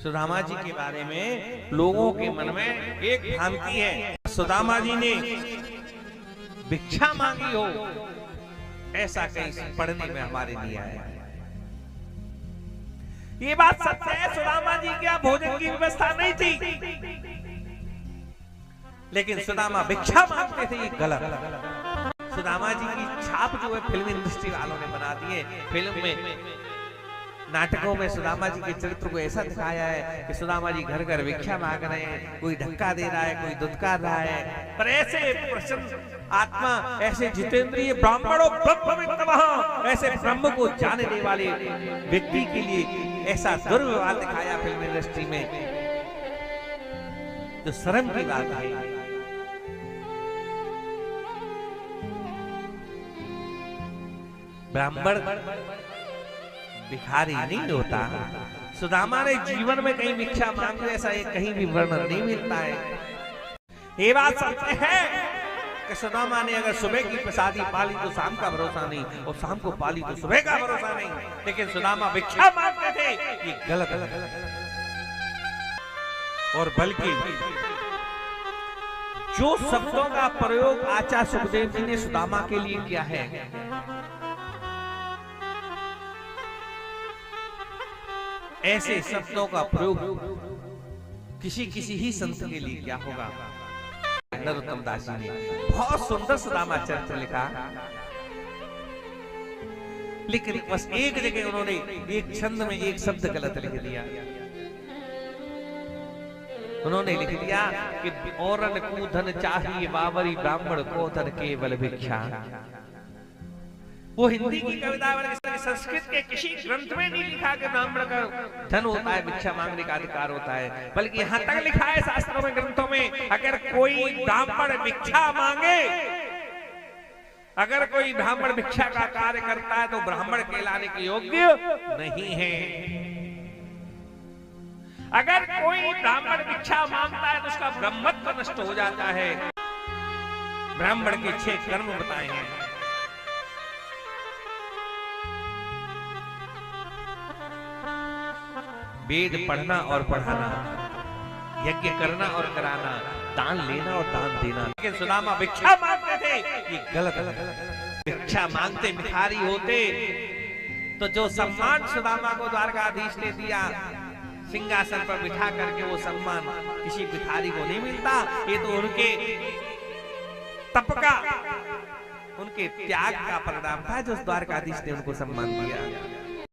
सुदामा जी के बारे में लोगों के मन में एक भ्रांति है, सुदामा जी ने भिक्षा मांगी हो, ऐसा कहीं पढ़ने में हमारे लिए आया है। ये बात सत्य है, सुदामा जी के भोजन की व्यवस्था नहीं थी, लेकिन सुदामा भिक्षा मांगते थे, ये गलत। सुदामा जी की छाप जो है फिल्म इंडस्ट्री वालों ने बना दी है। फिल्म में, नाटकों में सुदामा जी के चरित्र को ऐसा दिखाया है कि सुदामा जी घर घर भिक्षा मांग रहे हैं, कोई धक्का दे रहा है, कोई दुत्कार रहा है, पर ऐसे प्रसन्न आत्मा, ऐसे जितेंद्रिय ब्राह्मणों ब्रह्म, ऐसे ब्रह्म को जानने वाले व्यक्ति के लिए ऐसा दुर्व्यवहार दिखाया फिल्म इंडस्ट्री में, जो शर्म की बात है। ब्राह्मण भिखारी नहीं होता। सुदामा ने जीवन में कहीं भिक्षा मांगी ऐसा कहीं भी वर्णन नहीं मिलता है। ये बात सत्य है कि सुदामा ने अगर सुबह की प्रसादी पाली तो शाम का भरोसा नहीं, और शाम को पाली तो सुबह का भरोसा नहीं, लेकिन सुदामा भिक्षा मांगते थे, ये गलत है। और बल्कि जो शब्दों का प्रयोग आचार्य सुखदेव जी ने सुदामा के लिए किया है, ऐसे शब्दों का प्रयोग किसी ही संत के लिए क्या होगा। नरोत्तम दास जी ने बहुत सुंदर सुदामा चरित्र लिखा, लेकिन बस एक जगह उन्होंने एक छंद में एक शब्द गलत लिख दिया। उन्होंने लिख दिया कि औरन को धन चाहिए बावरी, ब्राह्मण को धन केवल भिक्षा। वो हिंदी की कविता संस्कृत के किसी ग्रंथ में नहीं लिखा कि ब्राह्मण का धन होता है, भिक्षा मांगने का अधिकार होता है, बल्कि यहाँ तक लिखा है शास्त्रों में, ग्रंथों में, अगर कोई ब्राह्मण भिक्षा मांगे, अगर कोई ब्राह्मण भिक्षा का कार्य करता है तो ब्राह्मण कहलाने के योग्य नहीं है। अगर कोई ब्राह्मण भिक्षा मांगता है तो उसका ब्रह्मत्व नष्ट हो जाता है। ब्राह्मण के 6 कर्म बताए हैं। वेद पढ़ना और पढ़ाना, यज्ञ करना और कराना, दान लेना और दान देना। लेकिन सुदामा भिक्षा मांगते थे, ये गलत। भिक्षा मांगते भिखारी होते तो जो सम्मान सुदामा को द्वारकाधीश ने दिया, सिंहासन पर बिठा करके, वो सम्मान किसी भिखारी को नहीं मिलता। ये तो उनके तप का, उनके त्याग का परिणाम था जो द्वारकाधीश ने उनको सम्मान दिया।